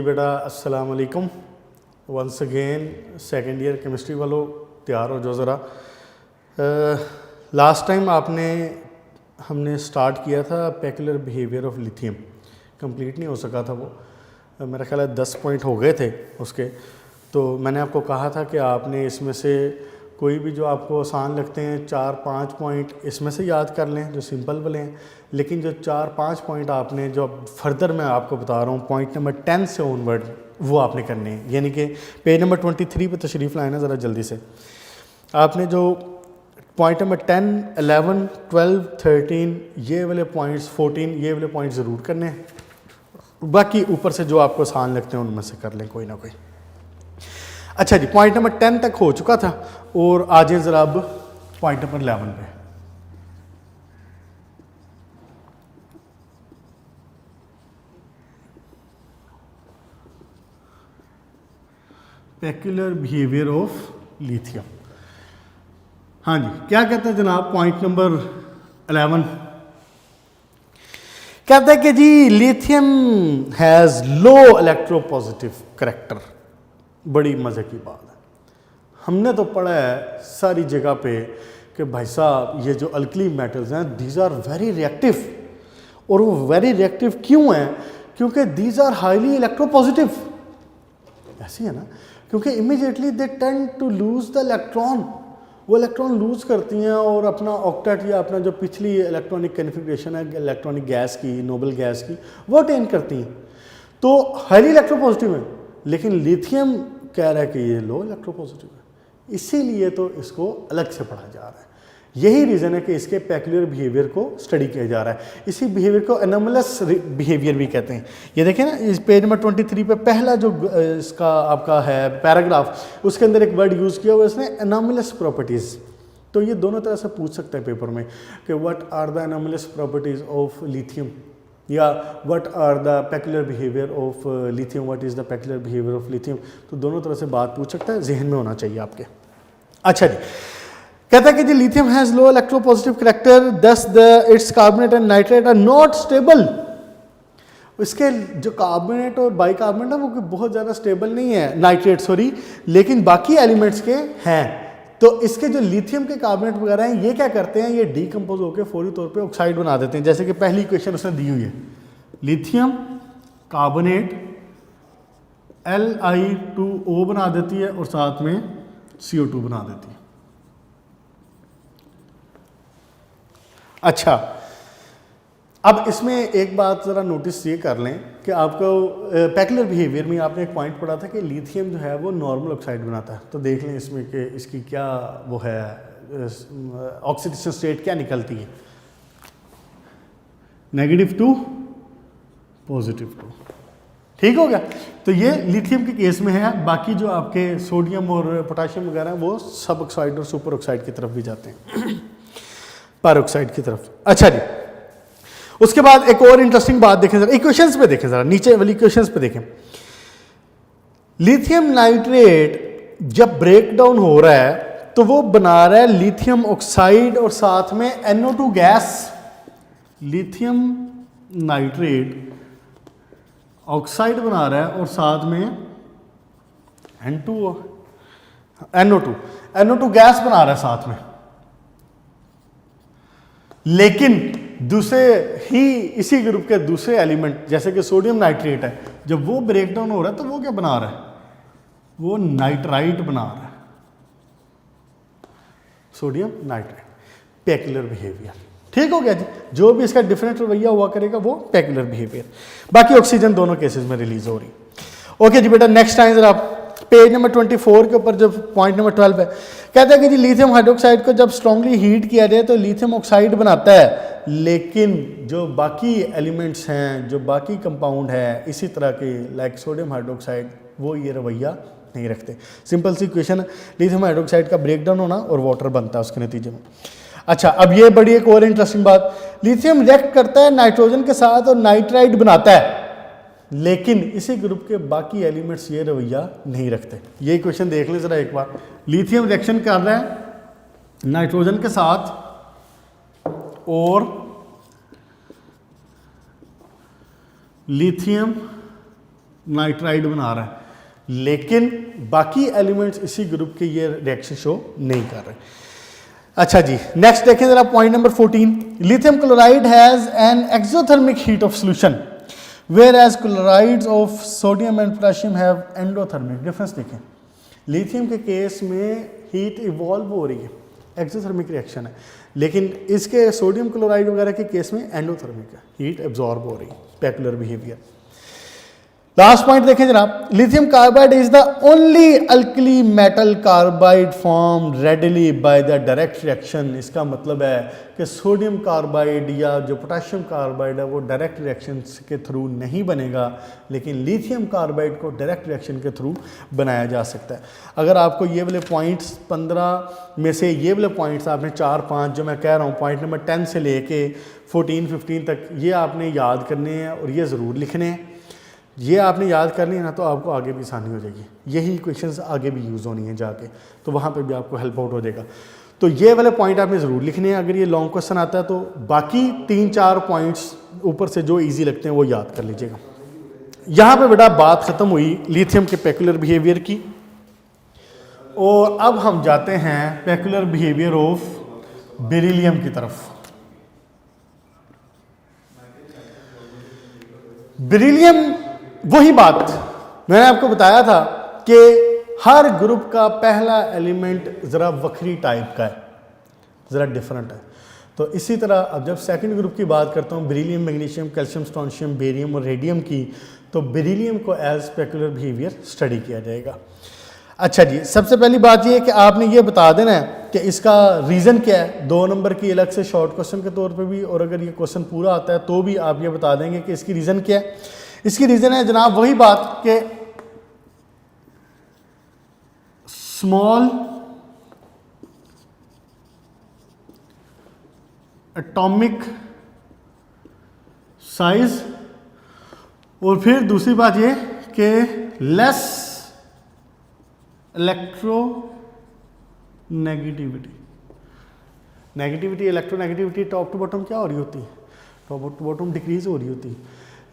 बेटा अस्सलाम वालेकुम। Once again second year chemistry वालों तैयार हो जो ज़रा। लास्ट टाइम हमने स्टार्ट किया था peculiar behaviour of lithium, complete नहीं हो सका था वो, मेरा ख्याल है 10 पॉइंट हो गए थे उसके। तो मैंने आपको कहा था कि आपने इसमें से कोई भी जो आपको आसान लगते हैं 4-5 पॉइंट इसमें से याद कर लें जो सिंपल वाले हैं, लेकिन जो 4-5 पॉइंट आपने जो फर्दर मैं आपको बता रहा हूँ पॉइंट नंबर 10 से ऑनवर्ड वो आपने करने हैं। यानी कि पेज नंबर 23 पे तशरीफ़ लाए ना ज़रा जल्दी से। आपने जो पॉइंट नंबर 10, 11, 12, 13 ये वाले पॉइंट्स, 14 ये वाले पॉइंट ज़रूर करने हैं, बाकी ऊपर से जो आपको आसान लगते हैं उनमें से कर लें कोई ना कोई। अच्छा जी, पॉइंट नंबर 10 तक हो चुका था और आ जाए ज़रा अब पॉइंट नंबर 11 पे। Peculiar behaviour of lithium. हाँ जी, क्या कहते हैं जनाब पॉइंट नंबर 11? कहते हैं कि जी lithium has low electropositive character. बड़ी मज़े की बात है, हमने तो पढ़ा है सारी जगह पे कि भाई साहब ये जो अल्कली मेटल्स हैं दीज आर वेरी रिएक्टिव। और वो वेरी रिएक्टिव क्यों हैं? क्योंकि दीज आर हाईली इलेक्ट्रोपॉजिटिव। ऐसी है ना, क्योंकि immediately they tend to lose the electron, वो इलेक्ट्रॉन लूज करती हैं और अपना ऑक्टेट या अपना जो पिछली इलेक्ट्रॉनिक कन्फिग्रेशन है इलेक्ट्रॉनिक गैस की, नोबल गैस की, वो अटेन करती हैं। तो हाईली इलेक्ट्रोपॉजिटिव है, लेकिन लिथियम कह रहा है कि ये लो इलेक्ट्रोपॉजिटिव है, इसीलिए तो इसको अलग से पढ़ा जा रहा है। यही रीज़न है कि इसके पेक्युलर बिहेवियर को स्टडी किया जा रहा है। इसी बिहेवियर को एनोमलस बिहेवियर भी कहते हैं। ये देखें ना, इस पेज नंबर 23 पे पहला जो इसका आपका है पैराग्राफ, उसके अंदर एक वर्ड यूज़ किया हुआ है इसने, एनोमलस प्रॉपर्टीज़। तो ये दोनों तरह से पूछ सकते हैं पेपर में कि what are the anomalous properties of lithium, या what are the peculiar behaviour of lithium, what is the peculiar behaviour of lithium. तो दोनों तरह से बात पूछ सकता है, जहन में होना चाहिए आपके। अच्छा जी, कहता है कि जी lithium has low electropositive character, thus its carbonate and nitrate are not stable. इसके जो कार्बोनेट और बाइकार्बोनेट है वो बहुत ज़्यादा स्टेबल नहीं है, नाइट्रेट सॉरी, लेकिन बाकी एलिमेंट्स के हैं। तो इसके जो लिथियम के कार्बोनेट वगैरह हैं ये क्या करते हैं, ये डीकम्पोज होकर फौरी तौर पे ऑक्साइड बना देते हैं। जैसे कि पहली इक्वेशन उसने दी हुई है, लिथियम कार्बोनेट Li2O बना देती है और साथ में CO2 बना देती है। अच्छा, अब इसमें एक बात ज़रा नोटिस ये कर लें कि आपको पेक्युलर बिहेवियर में आपने एक पॉइंट पढ़ा था कि लिथियम जो है वो नॉर्मल ऑक्साइड बनाता है। तो देख लें इसमें कि इसकी क्या वो है, ऑक्सीडेशन स्टेट क्या निकलती है, -2 +2। ठीक हो गया। तो ये लिथियम के केस में है। बाकी जो आपके सोडियम और पोटाशियम वगैरह हैं वो सब ऑक्साइड और सुपर ऑक्साइड की तरफ भी जाते हैं, पर ऑक्साइड की तरफ। अच्छा जी, उसके बाद एक और इंटरेस्टिंग बात देखें जरा, इक्वेशंस पे देखें जरा, नीचे वाली इक्वेशंस पे देखें। लिथियम नाइट्रेट जब ब्रेक डाउन हो रहा है तो वो बना रहा है लिथियम ऑक्साइड और साथ में NO2 gas. Lithium nitrate oxide बना रहा है और साथ में NO2 गैस बना रहा है साथ में। लेकिन दूसरे ही इसी ग्रुप के दूसरे एलिमेंट जैसे कि सोडियम नाइट्रेट है, जब वो ब्रेक डाउन हो रहा है तो वो क्या बना रहा है, वो नाइट्राइट बना रहा है, सोडियम नाइट्राइट। Peculiar behaviour. ठीक हो गया जी, जो भी इसका डिफरेंट रवैया हुआ करेगा वो पेक्युलर बिहेवियर। बाकी ऑक्सीजन दोनों केसेस में रिलीज हो रही। ओके जी बेटा, नेक्स्ट टाइम जरा पेज नंबर 24 के ऊपर जो पॉइंट नंबर 12 है, कहता है कि जी लिथियम हाइड्रोक्साइड को जब स्ट्रांगली हीट किया जाए तो लिथियम ऑक्साइड बनाता है, लेकिन जो बाकी एलिमेंट्स हैं, जो बाकी कंपाउंड है इसी तरह के लाइक सोडियम हाइड्रोक्साइड, वो ये रवैया नहीं रखते। सिंपल सी इक्वेशन, लिथियम हाइड्रोक्साइड का ब्रेकडाउन होना और वाटर बनता है उसके नतीजे में। अच्छा, अब ये बड़ी एक और इंटरेस्टिंग बात, लिथियम रिएक्ट करता है नाइट्रोजन के साथ और नाइट्राइट बनाता है, लेकिन इसी ग्रुप के बाकी एलिमेंट्स ये रवैया नहीं रखते। ये इक्वेशन देख लें जरा एक बार। लिथियम रिएक्शन कर रहा है नाइट्रोजन के साथ और लिथियम नाइट्राइड बना रहा है, लेकिन बाकी एलिमेंट्स इसी ग्रुप के ये रिएक्शन शो नहीं कर रहे। अच्छा जी, नेक्स्ट देखें जरा point number 14। Lithium chloride has an exothermic heat of solution whereas chlorides of sodium and potassium have endothermic. Difference देखें, लिथियम के केस में हीट इवॉल्व हो रही है, एक्सोथर्मिक रिएक्शन है, लेकिन इसके सोडियम क्लोराइड वगैरह के केस में एंडोथर्मिक है, हीट एब्जॉर्ब हो रही है, स्पेकुलर बिहेवियर। लास्ट पॉइंट देखें जनाब, lithium carbide is the only alkali metal carbide form readily by the direct reaction. इसका मतलब है कि सोडियम कार्बाइड या जो पोटेशियम कार्बाइड है वो डायरेक्ट रिएक्शन के थ्रू नहीं बनेगा, लेकिन लिथियम कार्बाइड को डायरेक्ट रिएक्शन के थ्रू बनाया जा सकता है। अगर आपको ये वाले पॉइंट्स 15 में से ये वाले पॉइंट्स आपने 4-5 जो मैं कह रहा हूँ पॉइंट नंबर 10 से लेके 14-15 तक ये आपने याद करने हैं और ये ज़रूर लिखने हैं। ये आपने याद कर लिया ना तो आपको आगे भी आसानी हो जाएगी, यही इक्वेशंस आगे भी यूज़ होनी है जाके, तो वहाँ पे भी आपको हेल्प आउट हो जाएगा। तो ये वाले पॉइंट आपने ज़रूर लिखने हैं। अगर ये लॉन्ग क्वेश्चन आता है तो बाकी 3-4 पॉइंट्स ऊपर से जो इजी लगते हैं वो याद कर लीजिएगा। यहाँ पे बेटा बात ख़त्म हुई लिथियम के पेकुलर बिहेवियर की, और अब हम जाते हैं पेकुलर बिहेवियर ऑफ बेरिलियम की तरफ। बेरिलियम, वही बात मैंने आपको बताया था कि हर ग्रुप का पहला एलिमेंट ज़रा वक्री टाइप का है, ज़रा डिफरेंट है। तो इसी तरह अब जब सेकंड ग्रुप की बात करता हूँ, beryllium, magnesium, calcium, strontium, barium और रेडियम की, तो बेरिलियम को एज स्पेकुलर बिहेवियर स्टडी किया जाएगा। अच्छा जी, सबसे पहली बात ये है कि आपने ये बता देना है कि इसका रीज़न क्या है, 2 नंबर की अलग से शॉर्ट क्वेश्चन के तौर पे भी, और अगर ये क्वेश्चन पूरा आता है तो भी आप ये बता देंगे कि इसकी रीज़न क्या है। इसकी रीज़न है जनाब वही बात कि स्मॉल एटॉमिक साइज, और फिर दूसरी बात ये कि less electronegativity. Negativity, electronegativity top to bottom क्या हो रही होती है, टॉप टू बॉटम डिक्रीज हो रही होती है,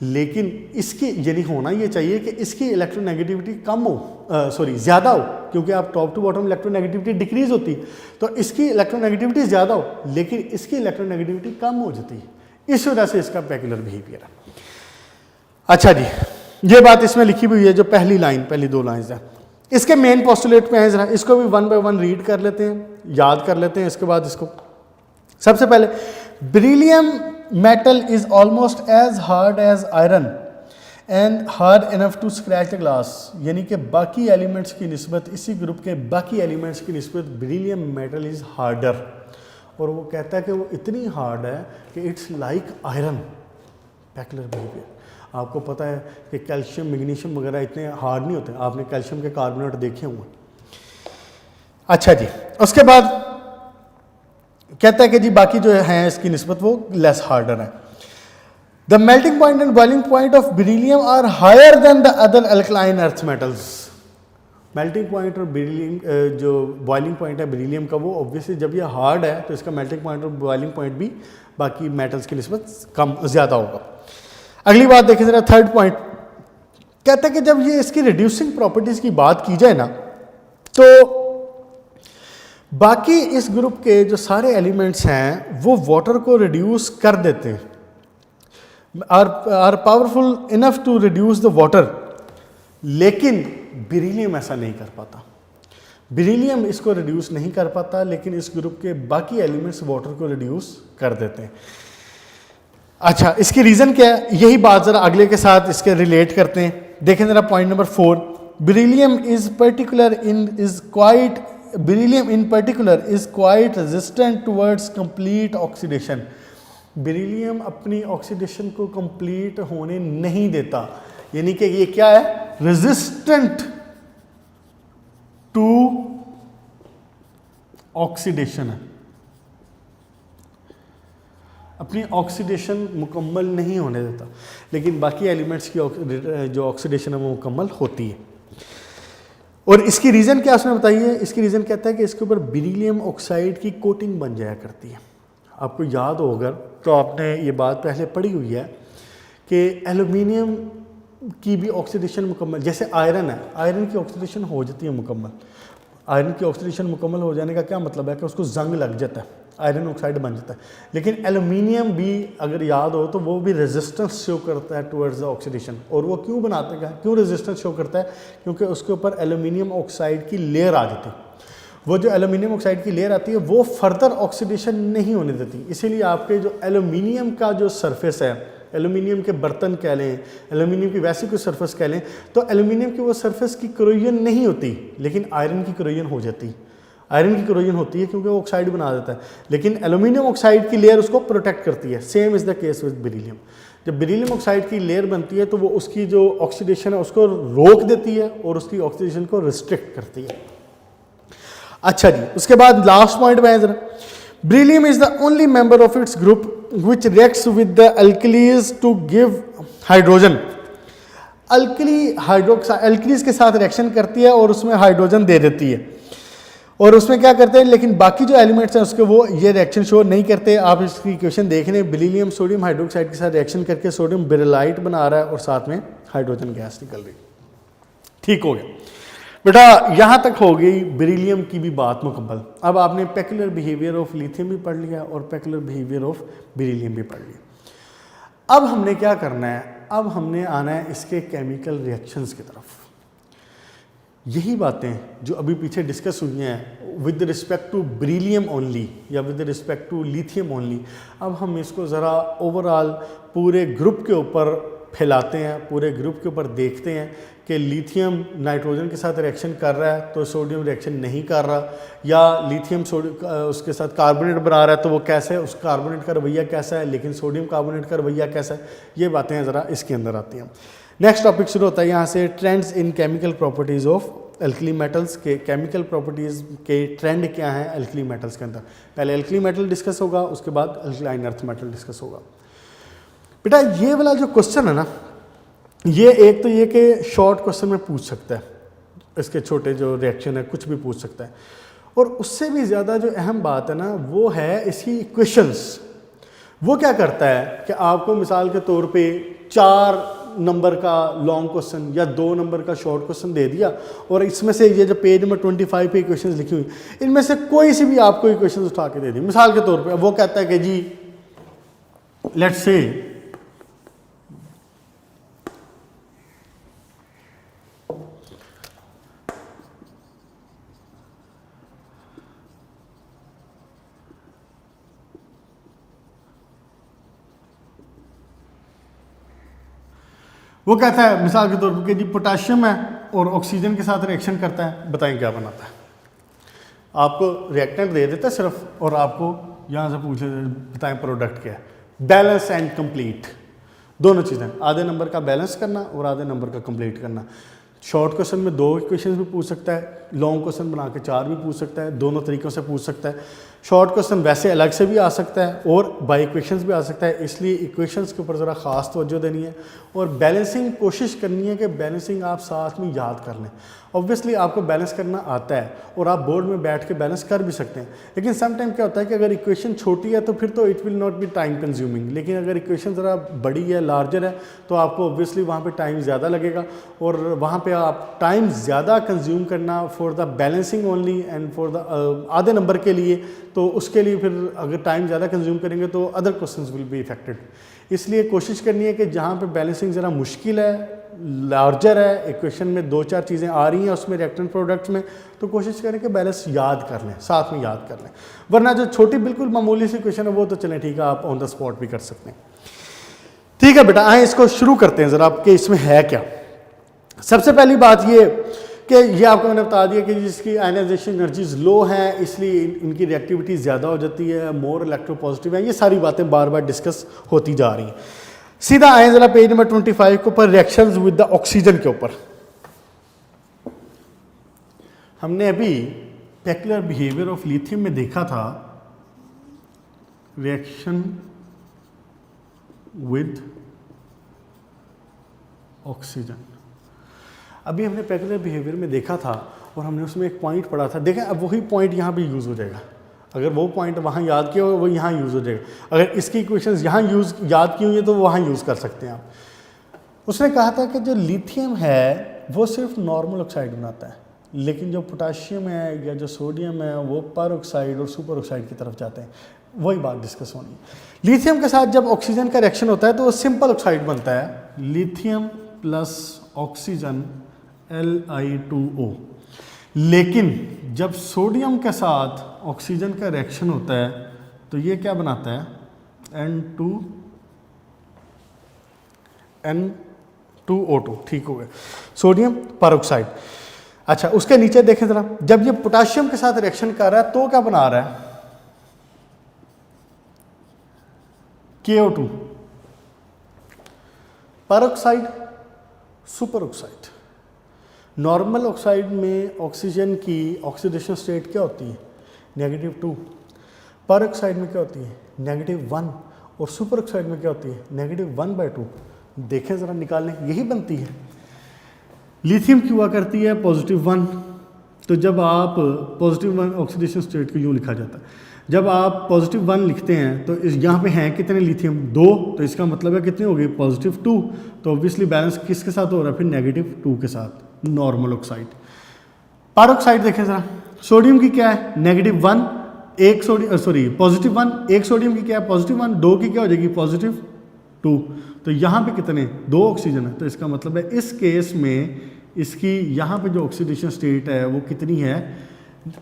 लेकिन इसकी यानी होना ये चाहिए कि इसकी इलेक्ट्रोनेगेटिविटी कम हो, ज़्यादा हो, क्योंकि आप top to bottom electronegativity decrease होती है तो इसकी इलेक्ट्रोनेगेटिविटी ज़्यादा हो, लेकिन इसकी इलेक्ट्रोनेगेटिविटी कम हो जाती है, इस वजह से इसका पेकुलर बिहेवियर है। अच्छा जी, ये बात इसमें लिखी हुई है, जो पहली लाइन, पहली 2 लाइन्स है, इसके मेन पोस्टुलेट पे है, जरा इसको भी 1 बाय 1 रीड कर लेते हैं, याद कर लेते हैं। इसके बाद इसको सबसे पहले, beryllium metal is almost as hard as iron and hard enough to scratch the glass। यानी कि बाकी एलिमेंट्स की निस्बत, इसी ग्रुप के बाकी एलिमेंट्स की निस्बत बेरिलियम मेटल इज़ हार्डर, और वो कहता है कि वो इतनी हार्ड है कि it's like iron. Peculiar behaviour, आपको पता है कि कैल्शियम, मैग्नीशियम वगैरह इतने हार्ड नहीं होते, आपने कैल्शियम के कार्बोनेट देखे होंगे। अच्छा जी, उसके बाद कहता है कि जी बाकी जो हैं इसकी निस्बत वो लेस हार्डर है। The melting point and boiling point of beryllium are higher than the other alkaline earth metals. Melting point और बेरिलियम, जो बॉइलिंग पॉइंट है बेरिलियम का, वो ऑब्वियसली जब ये हार्ड है तो इसका मेल्टिंग पॉइंट और बॉइलिंग पॉइंट भी बाकी मेटल्स की निस्बत कम ज़्यादा होगा। अगली बात देखें जरा, थर्ड पॉइंट कहता है कि जब ये इसकी रिड्यूसिंग प्रॉपर्टीज़ की बात की जाए ना, तो बाकी इस ग्रुप के जो सारे एलिमेंट्स हैं वो वाटर को रिड्यूस कर देते हैं, are powerful enough to reduce the water, लेकिन बेरिलियम ऐसा नहीं कर पाता। बेरिलियम इसको रिड्यूस नहीं कर पाता, लेकिन इस ग्रुप के बाकी एलिमेंट्स वाटर को रिड्यूस कर देते हैं। अच्छा, इसकी रीज़न क्या है, यही बात ज़रा अगले के साथ इसके रिलेट करते हैं। देखें ज़रा point number 4, beryllium in particular is quite resistant towards complete oxidation। Beryllium अपनी ऑक्सीडेशन को कंप्लीट होने नहीं देता, यानी कि ये क्या है, रेजिस्टेंट टू ऑक्सीडेशन है, अपनी ऑक्सीडेशन मुकम्मल नहीं होने देता, लेकिन बाकी एलिमेंट्स की जो ऑक्सीडेशन है वो मुकम्मल होती है। और इसकी रीज़न क्या उसने बताई है, इसकी रीज़न कहता है कि इसके ऊपर बेरिलियम ऑक्साइड की कोटिंग बन जाया करती है। आपको याद होगा तो आपने ये बात पहले पढ़ी हुई है कि एल्यूमिनियम की भी ऑक्सीडेशन मुकम्मल, जैसे आयरन है, आयरन की ऑक्सीडेशन हो जाती है मुकम्मल। आयरन की ऑक्सीडेशन मुकम्मल हो जाने का क्या मतलब है कि उसको जंग लग जाता है, आयरन ऑक्साइड बन जाता है। लेकिन एल्यूमिनियम भी अगर याद हो तो वो भी रेजिस्टेंस शो करता है टुवर्ड्स द ऑक्सीडेशन। और वो क्यों बनाते हैं, क्यों रेजिस्टेंस शो करता है? क्योंकि उसके ऊपर एल्यूमिनियम ऑक्साइड की लेयर आ जाती है। वो जो एल्यूमिनियम ऑक्साइड की लेयर आती है वो फर्दर ऑक्सीडेशन नहीं होने देती। इसीलिए आपके जो एल्यूमिनियम का जो सरफेस है, एल्यूमिनियम के बर्तन कह लें, एल्यूमिनियम की वैसी कोई सरफेस कह लें, तो एल्यूमिनियम की वो सरफेस की करोजन नहीं होती, लेकिन आयरन की करोजन हो जाती। आयरन की करोजन होती है क्योंकि वो ऑक्साइड बना देता है, लेकिन एल्यूमिनियम ऑक्साइड की लेयर उसको प्रोटेक्ट करती है। Same is the case with beryllium. जब बेरिलियम ऑक्साइड की लेयर बनती है तो वो उसकी जो ऑक्सीडेशन है उसको रोक देती है और उसकी ऑक्सीडेशन को रिस्ट्रिक्ट करती है। अच्छा जी, उसके बाद लास्ट पॉइंट में है जरा, beryllium is the only member of its group which reacts with the alkalis to give hydrogen। Alkali alkalis के साथ रिएक्शन करती है और उसमें हाइड्रोजन दे देती है, और उसमें क्या करते हैं, लेकिन बाकी जो एलिमेंट्स हैं उसके वो ये रिएक्शन शो नहीं करते। आप इसकी इक्वेशन देख लें, बेरिलियम सोडियम हाइड्रोक्साइड के साथ रिएक्शन करके सोडियम बेरिलाइट बना रहा है और साथ में हाइड्रोजन गैस निकल रही है। ठीक हो गया बेटा, यहाँ तक हो गई बेरिलियम की भी बात मुकम्मल। अब आपने पेक्युलर बिहेवियर ऑफ लिथियम भी पढ़ लिया और पेक्युलर बिहेवियर ऑफ बेरिलियम भी पढ़ लिया। अब हमने क्या करना है, अब हमने आना है इसके केमिकल रिएक्शंस की तरफ। यही बातें जो अभी पीछे डिस्कस हुई हैं with respect to beryllium only या with respect to lithium only, अब हम इसको ज़रा ओवरऑल पूरे ग्रुप के ऊपर फैलाते हैं, पूरे ग्रुप के ऊपर देखते हैं कि लिथियम नाइट्रोजन के साथ रिएक्शन कर रहा है तो सोडियम रिएक्शन नहीं कर रहा, या लिथियम उसके साथ कार्बोनेट बना रहा है तो वो कैसे, उस कार्बोनेट का रवैया कैसा है, लेकिन सोडियम कार्बोनेट का रवैया कैसा है, ये बातें ज़रा इसके अंदर आती हैं। नेक्स्ट टॉपिक शुरू होता है यहाँ से, trends in chemical properties of alkali metals के। केमिकल प्रॉपर्टीज़ के ट्रेंड क्या हैं एल्कली मेटल्स के अंदर। पहले एल्कली मेटल डिस्कस होगा, उसके बाद अल्कलाइन अर्थ मेटल डिस्कस होगा। बेटा ये वाला जो क्वेश्चन है ना, ये एक तो ये कि शॉर्ट क्वेश्चन में पूछ सकता है, इसके छोटे जो रिएक्शन है कुछ भी पूछ सकता है, और उससे भी ज़्यादा जो अहम बात है ना वो है इसकी इक्वेशंस। वो क्या करता है कि आपको मिसाल के तौर पे 4 नंबर का लॉन्ग क्वेश्चन या 2 नंबर का शॉर्ट क्वेश्चन दे दिया, और इसमें से ये जो पेज नंबर 25 पे इक्वेशंस लिखी हुई, इनमें से कोई सी भी आपको इक्वेशंस उठा के दे दी। मिसाल के तौर पे वो कहता है कि जी लेट्स से वो कहता है मिसाल के तौर पर कि जी पोटाशियम है और ऑक्सीजन के साथ रिएक्शन करता है, बताएं क्या बनाता है। आपको रिएक्टेंट दे देता है सिर्फ, और आपको यहाँ से पूछ बताएं प्रोडक्ट क्या है। बैलेंस एंड कंप्लीट, दोनों चीज़ें, आधे नंबर का बैलेंस करना और आधे नंबर का कंप्लीट करना। शॉर्ट क्वेश्चन में 2 इक्वेशंस भी पूछ सकता है, लॉन्ग क्वेश्चन बना के 4 भी पूछ सकता है, दोनों तरीक़ों से पूछ सकता है। शॉर्ट क्वेश्चन वैसे अलग से भी आ सकता है और बाय इक्वेशंस भी आ सकता है, इसलिए इक्वेशंस के ऊपर ज़रा ख़ास तवज्जो देनी है और बैलेंसिंग कोशिश करनी है कि बैलेंसिंग आप साथ में याद कर लें। ऑब्वियसली आपको बैलेंस करना आता है और आप बोर्ड में बैठ के बैलेंस कर भी सकते हैं, लेकिन सम टाइम क्या होता है कि अगर इक्वेशन छोटी है तो फिर तो it will not be time consuming, लेकिन अगर इक्वेशन ज़रा बड़ी है, लार्जर है, तो आपको ऑब्वियसली वहाँ पे टाइम ज़्यादा लगेगा और वहाँ पे आप टाइम ज़्यादा कंज्यूम करना for the balancing only and for the आधे नंबर के लिए, तो उसके लिए फिर अगर टाइम ज़्यादा कंज्यूम करेंगे तो other questions will be affected. इसलिए कोशिश करनी है कि जहाँ पे बैलेंसिंग ज़रा मुश्किल है, लार्जर है, इक्वेशन में 2-4 चीज़ें आ रही हैं उसमें रिएक्टेंट प्रोडक्ट्स में, तो कोशिश करें कि बैलेंस याद कर लें, साथ में याद कर लें। वरना जो छोटी बिल्कुल मामूली सी इक्वेशन है वो तो चलें ठीक है, आप ऑन द स्पॉट भी कर सकते हैं। ठीक है बेटा, आए इसको शुरू करते हैं ज़रा आपके इसमें है क्या। सबसे पहली बात ये कि ये आपको मैंने बता दिया कि जिसकी आयनाइजेशन एनर्जीज लो हैं इसलिए इनकी रिएक्टिविटी ज़्यादा हो जाती है, मोर इलेक्ट्रोपॉजिटिव है, ये सारी बातें बार बार डिस्कस होती जा रही हैं। सीधा आए जरा पेज नंबर 25 के ऊपर, रिएक्शंस विद द ऑक्सीजन के ऊपर। हमने अभी पेक्युलर बिहेवियर ऑफ लिथियम में देखा था रिएक्शन विद ऑक्सीजन। अभी हमने पेक्युलर बिहेवियर में देखा था और हमने उसमें एक पॉइंट पढ़ा था, देखें अब वही पॉइंट यहाँ भी यूज़ हो जाएगा। अगर वो पॉइंट वहाँ याद किया हो वो यहाँ यूज़ हो जाएगा, अगर इसकी इक्वेशंस यहाँ याद की हुई है तो वहाँ यूज़ कर सकते हैं आप। उसने कहा था कि जो लिथियम है वो सिर्फ नॉर्मल ऑक्साइड बनाता है, लेकिन जो पोटाशियम है या जो सोडियम है वो पर ऑक्साइड और सुपर ऑक्साइड की तरफ जाते हैं। वही बात डिस्कस होनी है। लिथियम के साथ जब ऑक्सीजन का रिएक्शन होता है तो वो सिंपल ऑक्साइड बनता है, लिथियम प्लस ऑक्सीजन Li2O। लेकिन जब सोडियम के साथ ऑक्सीजन का रिएक्शन होता है तो ये क्या बनाता है, N2O2। ठीक हो गया, सोडियम परऑक्साइड। अच्छा, उसके नीचे देखें जरा, जब ये पोटाशियम के साथ रिएक्शन कर रहा है तो क्या बना रहा है, KO2 peroxide super oxide. Normal oxide में ऑक्सीजन की ऑक्सीडेशन स्टेट क्या होती है, -2। पर ऑक्साइड में क्या होती है, -1। और सुपर ऑक्साइड में क्या होती है, -1/2। देखें ज़रा निकालने, यही बनती है। लिथियम की हुआ करती है +1। तो जब आप +1 ऑक्सीडेशन स्टेट को यूँ लिखा जाता है, जब आप +1 लिखते हैं तो इस यहाँ पे हैं कितने लिथियम, 2। तो इसका मतलब है कितने हो गए, +2। तो ऑब्वियसली बैलेंस किसके साथ हो रहा है, फिर -2 के साथ, नॉर्मल ऑक्साइड। पर ऑक्साइड देखें ज़रा, सोडियम की क्या है, -1, एक सोडियम +1, एक सोडियम की क्या है, +1, 2 की क्या हो जाएगी, +2। तो यहाँ पे कितने, 2 ऑक्सीजन है। तो इसका मतलब है इस केस में इसकी यहाँ पे जो ऑक्सीडेशन स्टेट है वो कितनी है,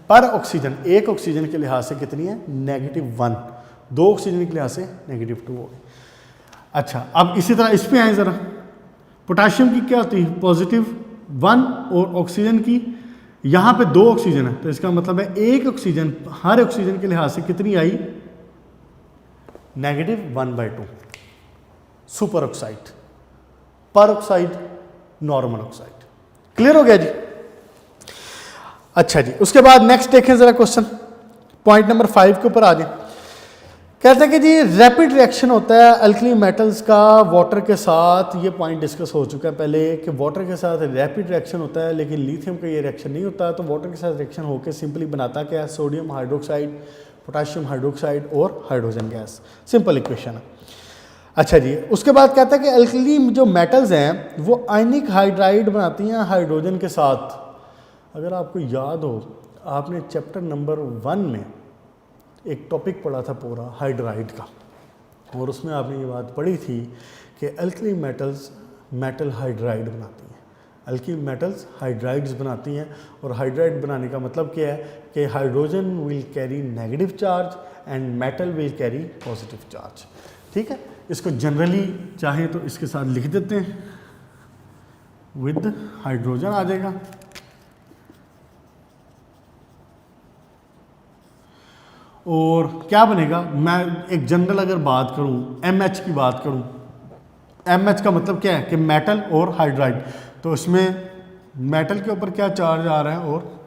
पर ऑक्सीजन, एक ऑक्सीजन के लिहाज से कितनी है, -1। 2 ऑक्सीजन के लिहाज से -2 हो गई। अच्छा, अब इसी तरह इस पे आए ज़रा, पोटाशियम की क्या होती है, +1, और ऑक्सीजन की यहाँ पे 2 ऑक्सीजन है। तो इसका मतलब है एक ऑक्सीजन, हर ऑक्सीजन के लिहाज से कितनी आई, -1/2। सुपर ऑक्साइड, पर ऑक्साइड, नॉर्मल ऑक्साइड। क्लियर हो गया जी। अच्छा जी, उसके बाद नेक्स्ट देखें जरा क्वेश्चन, पॉइंट नंबर 5 के ऊपर आ जाए। कहते हैं कि जी रैपिड रिएक्शन होता है अल्कली मेटल्स का वाटर के साथ। ये पॉइंट डिस्कस हो चुका है पहले कि वाटर के साथ रैपिड रिएक्शन होता है, लेकिन लिथियम का ये रिएक्शन नहीं होता। तो वाटर के साथ रिएक्शन होकर सिंपली बनाता क्या है, सोडियम हाइड्रोक्साइड, पोटाशियम हाइड्रोक्साइड और हाइड्रोजन गैस। सिंपल इक्वेशन है। अच्छा जी, उसके बाद कहता है कि अल्कली जो मेटल्स हैं वो आयनिक हाइड्राइड बनाती हैं हाइड्रोजन के साथ। अगर आपको याद हो, आपने चैप्टर नंबर 1 में एक टॉपिक पढ़ा था पूरा हाइड्राइड का, और उसमें आपने ये बात पढ़ी थी कि अल्कली मेटल्स मेटल हाइड्राइड बनाती हैं। अल्कली मेटल्स हाइड्राइड्स बनाती हैं, और हाइड्राइड बनाने का मतलब क्या है कि hydrogen will carry negative charge and metal will carry positive charge. ठीक है, इसको जनरली चाहे तो इसके साथ लिख देते हैं, विद हाइड्रोजन आ जाएगा, और क्या बनेगा, मैं एक जनरल अगर बात करूं, MH की बात करूं, MH का मतलब क्या है कि मेटल और हाइड्राइड। तो इसमें मेटल के ऊपर क्या चार्ज आ रहा है और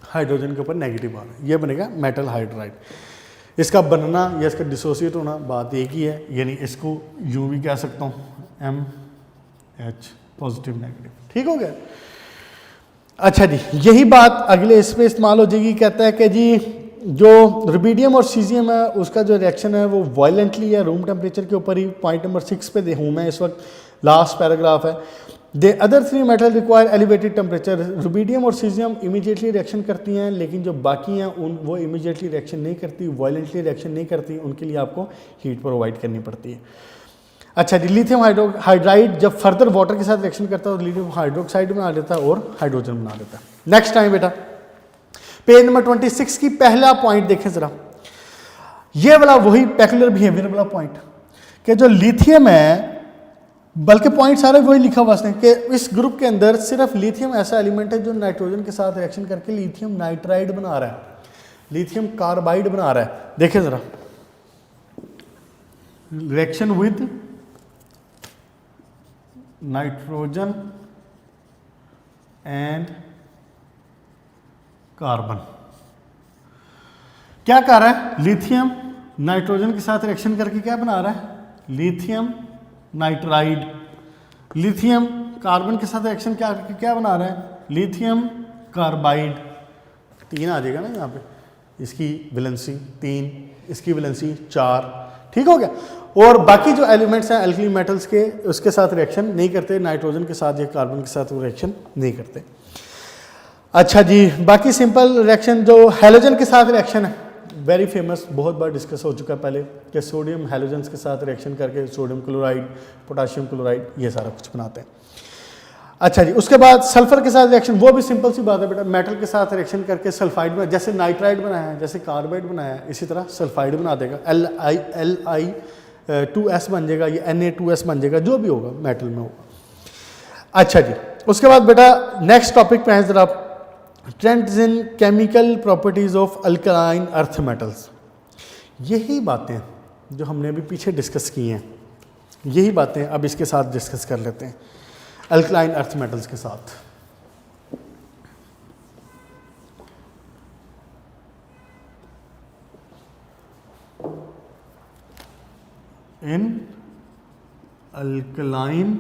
हाइड्रोजन के ऊपर नेगेटिव आ रहा है, ये बनेगा मेटल हाइड्राइड। इसका बनना या इसका डिसोसिएट होना बात एक ही है, यानी इसको यूँ भी कह सकता हूँ, MH पॉजिटिव नेगेटिव। ठीक हो गया। अच्छा जी, यही बात अगले इस पे इस्तेमाल हो जाएगी। कहता है कि जी जो रुबिडियम और सीजियम है उसका जो रिएक्शन है वो वायलेंटली है रूम टेम्परेचर के ऊपर ही। पॉइंट नंबर 6 पे हूँ मैं इस वक्त, लास्ट पैराग्राफ है। The other 3 metal require elevated temperature. Rubidium और सीजियम इमीडिएटली रिएक्शन करती हैं, लेकिन जो बाकी हैं उन वो इमीडिएटली रिएक्शन नहीं करती, वायलेंटली रिएक्शन नहीं करती, उनके लिए आपको हीट प्रोवाइड करनी पड़ती है। अच्छा, लिथियम हाइड्राइड जब फर्दर वाटर के साथ रिएक्शन करता है तो लिथियम हाइड्रोक्साइड बना देता है और हाइड्रोजन बना देता है। नेक्स्ट टाइम बेटा, पेज नंबर 26 की पहला पॉइंट देखें जरा, ये वाला वही पेक्युलर बिहेवियर वाला पॉइंट कि जो लिथियम है, बल्कि पॉइंट सारे वही लिखा हुआ है कि इस ग्रुप के अंदर सिर्फ लिथियम ऐसा एलिमेंट है जो नाइट्रोजन के साथ रिएक्शन करके लिथियम नाइट्राइड बना रहा है, लिथियम कार्बाइड बना रहा है। देखें जरा, reaction with nitrogen and carbon, क्या कर रहा है, लिथियम नाइट्रोजन के साथ रिएक्शन करके क्या बना रहा है, लिथियम नाइट्राइड। लिथियम कार्बन के साथ रिएक्शन क्या बना रहा है, लिथियम कार्बाइड। 3 आ जाएगा ना यहाँ पे, इसकी वैलेंसी 3, इसकी वैलेंसी 4। ठीक हो गया। और बाकी जो एलिमेंट्स हैं अल्कली मेटल्स के, उसके साथ रिएक्शन नहीं करते, नाइट्रोजन के साथ या कार्बन के साथ वो रिएक्शन नहीं करते। अच्छा जी, बाकी सिंपल रिएक्शन जो हैलोजन के साथ रिएक्शन है, वेरी फेमस, बहुत बार डिस्कस हो चुका है पहले कि सोडियम हैलोजन्स के साथ रिएक्शन करके सोडियम क्लोराइड, पोटाशियम क्लोराइड, ये सारा कुछ बनाते हैं। अच्छा जी, उसके बाद सल्फर के साथ रिएक्शन, वो भी सिंपल सी बात है बेटा, मेटल के साथ रिएक्शन करके सल्फाइड में, जैसे नाइट्राइड बनाया है, जैसे कार्बाइड बनाया है, इसी तरह सल्फाइड बना देगा, Li2S बन जाएगा, ये Na2S बन जाएगा, जो भी होगा मेटल में होगा। अच्छा जी, उसके बाद बेटा नेक्स्ट टॉपिक पे हैं जरा, trends in chemical properties of alkaline earth metals. यही बातें जो हमने अभी पीछे डिस्कस की हैं, यही बातें अब इसके साथ डिस्कस कर लेते हैं, अल्कलाइन अर्थ मेटल्स के साथ। In alkaline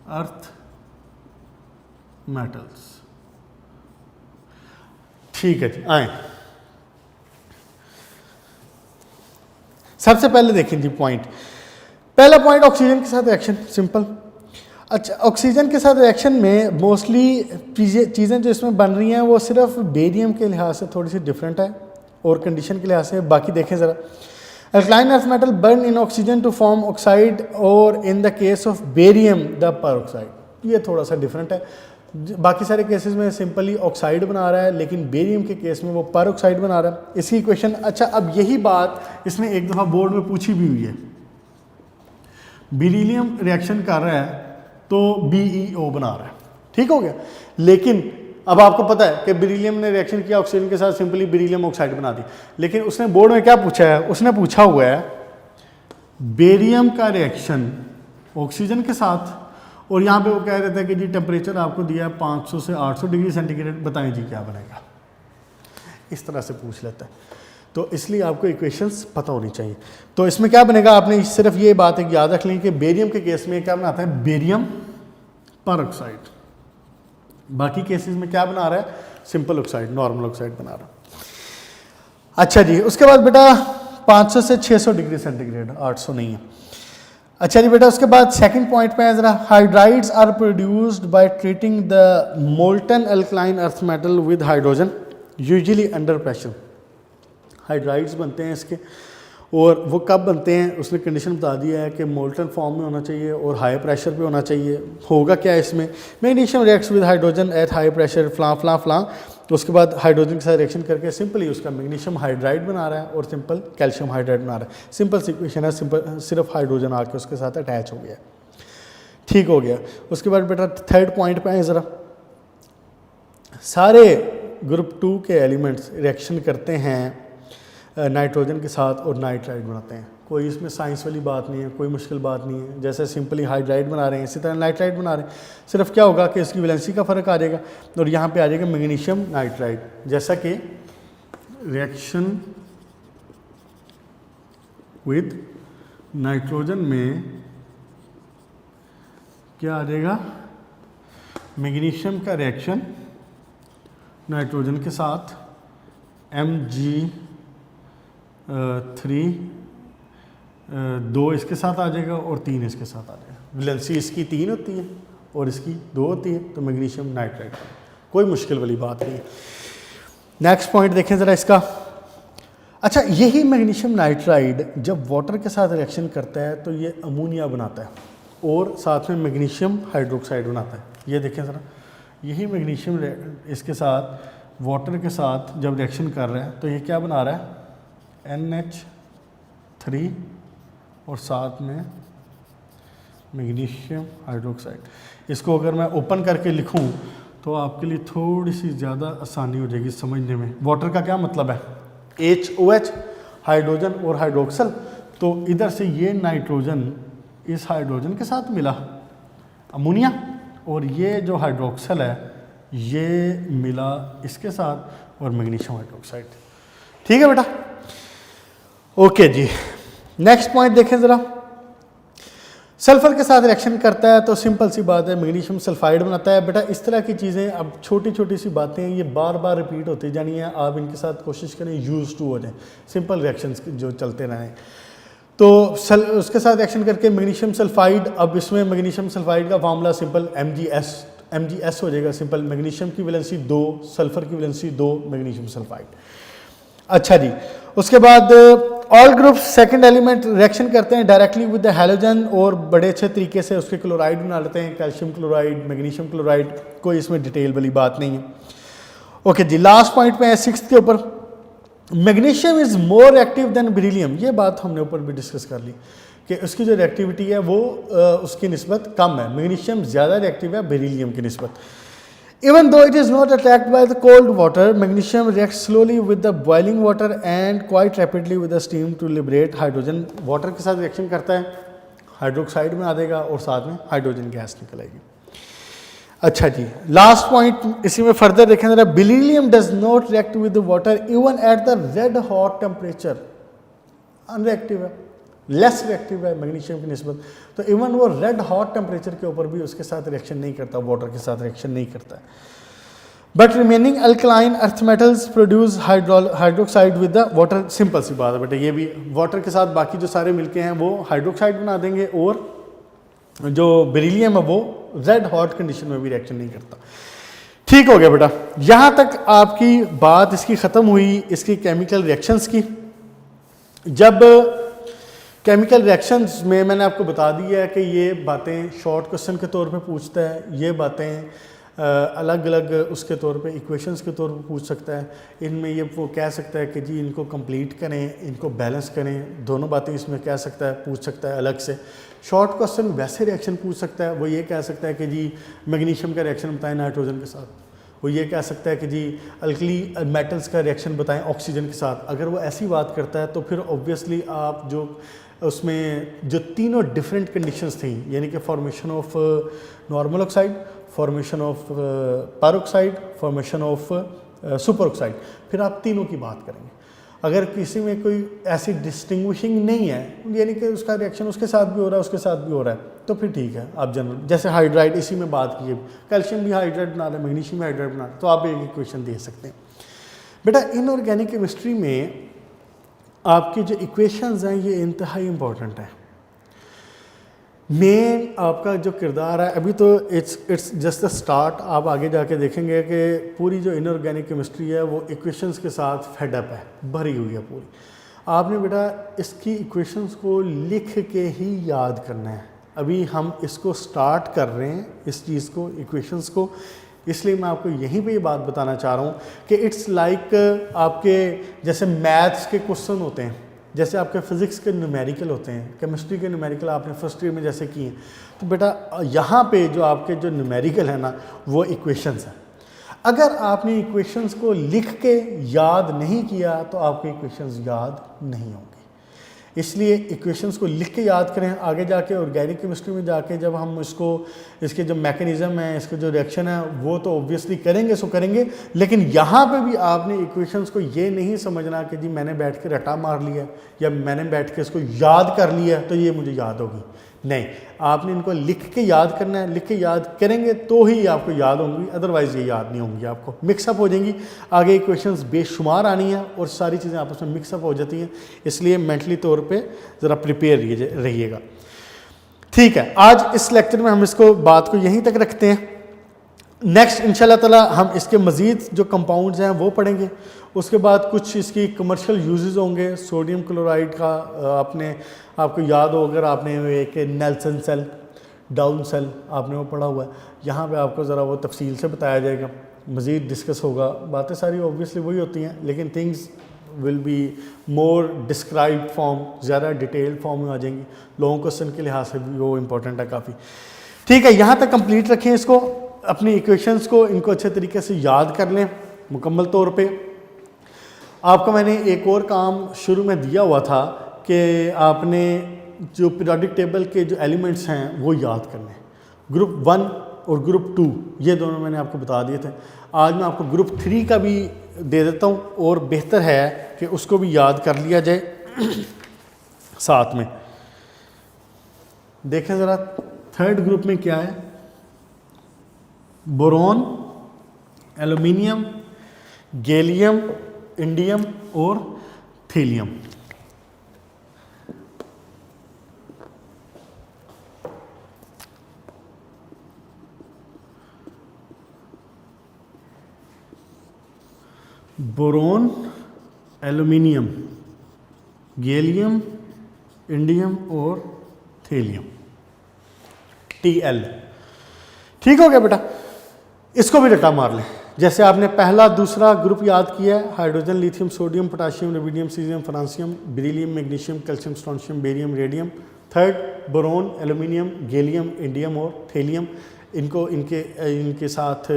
earth metals. ठीक है जी, आए सबसे पहले देखें जी पॉइंट, पहला पॉइंट ऑक्सीजन के साथ रिएक्शन, सिंपल। अच्छा, ऑक्सीजन के साथ रिएक्शन में मोस्टली चीज़ें जो इसमें बन रही हैं वो सिर्फ बेरियम के लिहाज से थोड़ी सी डिफरेंट है और कंडीशन के लिहाज से। बाकी देखें ज़रा, alkaline earth metal burn in oxygen to form oxide और in the case of barium the peroxide, ये थोड़ा सा डिफरेंट है। बाकी सारे केसेस में सिंपली ऑक्साइड बना रहा है, लेकिन बेरियम के केस में वो परऑक्साइड बना रहा है। इसकी इक्वेशन, अच्छा अब यही बात इसने एक दफ़ा बोर्ड में पूछी भी हुई है, बेरिलियम रिएक्शन कर रहा है तो BeO बना रहा है, ठीक हो गया। लेकिन अब आपको पता है कि बेरिलियम ने रिएक्शन किया ऑक्सीजन के साथ, सिंपली बेरिलियम ऑक्साइड बना दी। लेकिन उसने बोर्ड में क्या पूछा है, उसने पूछा हुआ है बेरियम का रिएक्शन ऑक्सीजन के साथ, और यहाँ पे वो कह रहे थे कि जी टेम्परेचर आपको दिया है 500 से 800 डिग्री सेंटीग्रेड, बताएं जी क्या बनेगा। इस तरह से पूछ लेता है, तो इसलिए आपको इक्वेशंस पता होनी चाहिए। तो इसमें क्या बनेगा, आपने सिर्फ ये बात एक याद रख ली कि बेरियम के केस में क्या बनाता है, बेरियम परऑक्साइड। बाकी केसेस में क्या बना रहा है, सिंपल ऑक्साइड, नॉर्मल ऑक्साइड बना रहा है। अच्छा जी, उसके बाद बेटा 500 से 600 डिग्री सेंटीग्रेड, 800 नहीं है। अच्छा जी बेटा, उसके बाद सेकंड पॉइंट पे है जरा, hydrides are produced by treating the molten alkaline earth metal with hydrogen usually under pressure. Hydrides बनते हैं इसके, और वो कब बनते हैं उसने कंडीशन बता दिया है कि मोल्टन फॉर्म में होना चाहिए और हाई प्रेशर पे होना चाहिए। होगा क्या इसमें, magnesium reacts with hydrogen at high pressure फलां, तो उसके बाद हाइड्रोजन के साथ रिएक्शन करके सिंपली उसका मैग्नीशियम हाइड्राइड बना रहा है और सिंपल कैल्शियम हाइड्राइड बना रहा है। सिंपल सिक्वेशन है, सिंपल सिर्फ हाइड्रोजन आके उसके साथ अटैच हो गया, ठीक हो गया। उसके बाद बेटा थर्ड पॉइंट पे आए ज़रा, सारे ग्रुप 2 के एलिमेंट्स रिएक्शन करते हैं नाइट्रोजन के साथ और नाइट्राइड बनाते हैं। कोई इसमें साइंस वाली बात नहीं है, कोई मुश्किल बात नहीं है। जैसे सिंपली हाइड्राइड बना रहे हैं, इसी तरह नाइट्राइड बना रहे हैं। सिर्फ क्या होगा कि इसकी वैलेंसी का फ़र्क आ जाएगा और यहाँ पे आ जाएगा मैग्नीशियम नाइट्राइड। जैसा कि रिएक्शन विद नाइट्रोजन में क्या आ जाएगा, मैग्नीशियम का रिएक्शन नाइट्रोजन के साथ Mg3 2 इसके साथ आ जाएगा और 3 इसके साथ आ जाएगा। वैलेंसी इसकी 3 होती है और इसकी 2 होती है, तो मैग्नीशियम नाइट्राइड, कोई मुश्किल वाली बात नहीं है। नेक्स्ट पॉइंट देखें ज़रा इसका। अच्छा, यही मैग्नीशियम नाइट्राइड जब वाटर के साथ रिएक्शन करता है तो ये अमोनिया बनाता है और साथ में मैग्नीशियम हाइड्रोक्साइड बनाता है। ये देखें ज़रा, यही मैग्नीशियम इसके साथ वाटर के साथ जब रिएक्शन कर रहा है तो ये क्या बना रहा है, NH3 और साथ में मैग्नीशियम हाइड्रोक्साइड। इसको अगर मैं ओपन करके लिखूं तो आपके लिए थोड़ी सी ज़्यादा आसानी हो जाएगी समझने में। वाटर का क्या मतलब है, HOH, हाइड्रोजन और हाइड्रोक्सल। तो इधर से ये नाइट्रोजन इस हाइड्रोजन के साथ मिला अमोनिया, और ये जो हाइड्रोक्सल है ये मिला इसके साथ और मैग्नीशियम हाइड्रोक्साइड। ठीक है बेटा, ओके जी। नेक्स्ट पॉइंट देखें ज़रा, सल्फर के साथ रिएक्शन करता है तो सिंपल सी बात है मैग्नीशियम सल्फाइड बनाता है। बेटा इस तरह की चीज़ें अब छोटी छोटी सी बातें ये बार बार रिपीट होती जानी है, आप इनके साथ कोशिश करें यूज टू हो जाए, सिंपल रिएक्शंस जो चलते रहें। तो उसके साथ रिएक्शन करके मैग्नीशियम सल्फाइड, अब इसमें मैग्नीशियम सल्फाइड का फार्मूला सिंपल MgS हो जाएगा, सिंपल मैग्नीशियम की वैलेंसी 2, सल्फर की वैलेंसी 2, मैग्नीशियम सल्फाइड। अच्छा जी, उसके बाद all groups second element reaction करते हैं डायरेक्टली विद द हैलोजन और बड़े अच्छे तरीके से उसके क्लोराइड बना लेते हैं, कैल्शियम क्लोराइड, मैग्नीशियम क्लोराइड, कोई इसमें डिटेल वाली बात नहीं है। ओके जी, लास्ट पॉइंट पे है 6th के ऊपर, magnesium is more active than beryllium. ये बात हमने ऊपर भी डिस्कस कर ली कि उसकी जो रिएक्टिविटी है वो उसकी निस्बत कम है, मैग्नीशियम ज़्यादा रिएक्टिव है बेरिलियम की निस्बत। Even though it is not attacked by the cold water, magnesium reacts slowly with the boiling water and quite rapidly with the steam to liberate hydrogen. Water के साथ रिएक्शन करता है, hydroxide बना देगा और साथ में हाइड्रोजन गैस निकल आएगी। अच्छा जी, लास्ट पॉइंट इसी में फर्दर देखें जरा, beryllium does not react with the water even at the red hot temperature, unreactive है, लेस रिएक्टिव है मैग्नीशियम की निस्बत। तो इवन वो रेड हॉट टेम्परेचर के ऊपर भी उसके साथ रिएक्शन नहीं करता, वाटर के साथ रिएक्शन नहीं करता है। But remaining alkaline earth metals produce hydroxide with the water. Simple सी बात है बेटा, ये भी वाटर के साथ बाकी जो सारे मिलके हैं वो हाइड्रोक्साइड बना देंगे और जो बेरिलियम है वो रेड हॉट कंडीशन में भी रिएक्शन नहीं करता। ठीक हो गया बेटा, यहाँ तक आपकी बात इसकी ख़त्म हुई इसकी केमिकल रिएक्शंस की। जब केमिकल रिएक्शंस में मैंने आपको बता दिया है कि ये बातें शॉर्ट क्वेश्चन के तौर पे पूछता है, ये बातें अलग अलग उसके तौर पे इक्वेशंस के तौर पे पूछ सकता है। इनमें ये वो कह सकता है कि जी इनको कंप्लीट करें, इनको बैलेंस करें, दोनों बातें इसमें कह सकता है, पूछ सकता है अलग से। शॉर्ट क्वेश्चन वैसे रिएक्शन पूछ सकता है, वो ये कह सकता है कि जी मैग्नीशियम का रिएक्शन बताएं नाइट्रोजन के साथ, वो ये कह सकता है कि जी अल्कली मेटल्स का रिएक्शन बताएं ऑक्सीजन के साथ। अगर वो ऐसी बात करता है तो फिर ऑब्वियसली आप जो उसमें जो तीनों डिफरेंट कंडीशंस थी, यानी कि formation of normal oxide, formation of peroxide, formation of super oxide, फिर आप तीनों की बात करेंगे। अगर किसी में कोई ऐसी डिस्टिंग्विशिंग नहीं है, यानी कि उसका रिएक्शन उसके साथ भी हो रहा है उसके साथ भी हो रहा है, तो फिर ठीक है। आप जनरल जैसे हाइड्राइड इसी में बात कीजिए, कैल्शियम भी हाइड्राइड बना रहे हैं, मैग्नीशियम भी हाइड्राइड बना रहे हैं, तो आप एक इक्वेशन दे सकते हैं। बेटा इनऑर्गेनिक केमिस्ट्री में आपकी जो इक्वेशंस हैं ये इंतहाई इम्पॉर्टेंट है। मेन आपका जो किरदार है अभी तो इट्स जस्ट द स्टार्ट, आप आगे जाके देखेंगे कि पूरी जो इनऑर्गेनिक केमिस्ट्री है वो इक्वेशंस के साथ फेडअप है, भरी हुई है पूरी। आपने बेटा इसकी इक्वेशंस को लिख के ही याद करना है। अभी हम इसको स्टार्ट कर रहे हैं इस चीज़ को, इक्वेशंस को, इसलिए मैं आपको यहीं पे ये बात बताना चाह रहा हूँ कि इट्स लाइक आपके जैसे मैथ्स के क्वेश्चन होते हैं, जैसे आपके फिज़िक्स के न्यूमेरिकल होते हैं, केमिस्ट्री के न्यूमेरिकल आपने फर्स्ट ईयर में जैसे किए हैं, तो बेटा यहाँ पे जो आपके जो न्यूमेरिकल है ना वो इक्वेशंस हैं। अगर आपने इक्वेशंस को लिख के याद नहीं किया तो आपके इक्वेशंस याद नहीं होंगे। इसलिए इक्वेशंस को लिख के याद करें। आगे जाके ऑर्गेनिक केमिस्ट्री में जाके जब हम इसको इसके जो मैकेनिज़्म है, इसके जो रिएक्शन है वो तो ऑब्वियसली करेंगे सो करेंगे, लेकिन यहाँ पे भी आपने इक्वेशंस को ये नहीं समझना कि जी मैंने बैठ के रटा मार लिया या मैंने बैठ के इसको याद कर लिया तो ये मुझे याद होगी। नहीं, आपने इनको लिख के याद करना है। लिख के याद करेंगे तो ही आपको याद होंगी, अदरवाइज़ ये याद नहीं होंगी, आपको मिक्सअप हो जाएंगी। आगे इक्वेशंस बेशुमार आनी है और सारी चीज़ें आपस में मिक्सअप हो जाती हैं, इसलिए मेंटली तौर पे ज़रा प्रिपेयर रहिएगा। ठीक है, आज इस लेक्चर में हम इसको बात को यहीं तक रखते हैं। नेक्स्ट इंशाल्लाह ताला हम इसके मज़ीद जो कंपाउंड्स हैं वो पढ़ेंगे। उसके बाद कुछ इसकी कमर्शियल यूजेस होंगे। सोडियम क्लोराइड का आपको याद हो, अगर आपने एक नेल्सन सेल, डाउन सेल आपने वो पढ़ा हुआ है, यहाँ पे आपको ज़रा वो तफसील से बताया जाएगा, मज़ीद डिस्कस होगा। बातें सारी ऑब्वियसली वही होती हैं, लेकिन things will be more described form, ज़्यादा डिटेल्ड फॉर्म में आ जाएंगी। लॉन्ग क्वेश्चन के लिहाज से भी वो इम्पोर्टेंट है काफ़ी। ठीक है, यहाँ तक कंप्लीट रखें इसको, अपनी इक्वेशंस को, इनको अच्छे तरीके से याद कर लें मुकम्मल तौर पे। आपको मैंने एक और काम शुरू में दिया हुआ था कि आपने जो पीरियोडिक टेबल के जो एलिमेंट्स हैं वो याद करने, ग्रुप 1 और ग्रुप 2 ये दोनों मैंने आपको बता दिए थे। आज मैं आपको ग्रुप 3 का भी दे देता हूँ और बेहतर है कि उसको भी याद कर लिया जाए साथ में। देखें ज़रा थर्ड ग्रुप में क्या है, बोरॉन, एल्यूमिनियम, गैलियम, इंडियम और थीलियम। बोरॉन, एल्यूमिनियम, गैलियम, इंडियम और थीलियम, Tl। ठीक हो गया बेटा, इसको भी रट्टा मार लें। जैसे आपने पहला दूसरा ग्रुप याद किया है, hydrogen, lithium, sodium, potassium, rubidium, caesium, francium, beryllium, magnesium, calcium, strontium, barium, radium. Third boron, aluminium, gallium, indium और थीलियम। इनको इनके साथ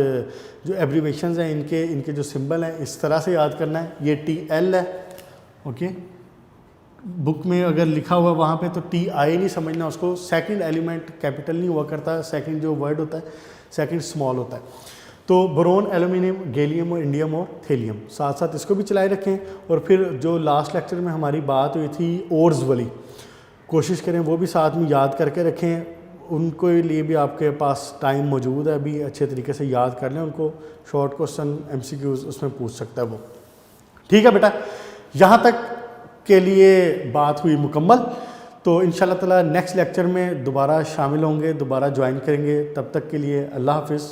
जो एब्रीवेशंस हैं, इनके जो सिंबल हैं, इस तरह से याद करना है। ये Tl है, ओके। बुक में अगर लिखा हुआ वहाँ पे तो Ti नहीं समझना उसको, सेकंड एलिमेंट कैपिटल नहीं हुआ करता, सेकंड जो वर्ड होता है सेकंड स्मॉल होता है। तो बोरॉन, एल्यूमिनियम, गैलियम और इंडियम और थीलियम, साथ साथ इसको भी चलाए रखें। और फिर जो लास्ट लेक्चर में हमारी बात हुई थी ओर्स वाली, कोशिश करें वो भी साथ में याद करके रखें। उनको लिए भी आपके पास टाइम मौजूद है, अभी अच्छे तरीके से याद कर लें उनको। शॉर्ट क्वेश्चन MCQs उसमें पूछ सकता है वो। ठीक है बेटा, यहाँ तक के लिए बात हुई मुकम्मल। तो इंशाल्लाह ताला नेक्स्ट लेक्चर में दोबारा शामिल होंगे, दोबारा ज्वाइन करेंगे। तब तक के लिए अल्लाह हाफिज़।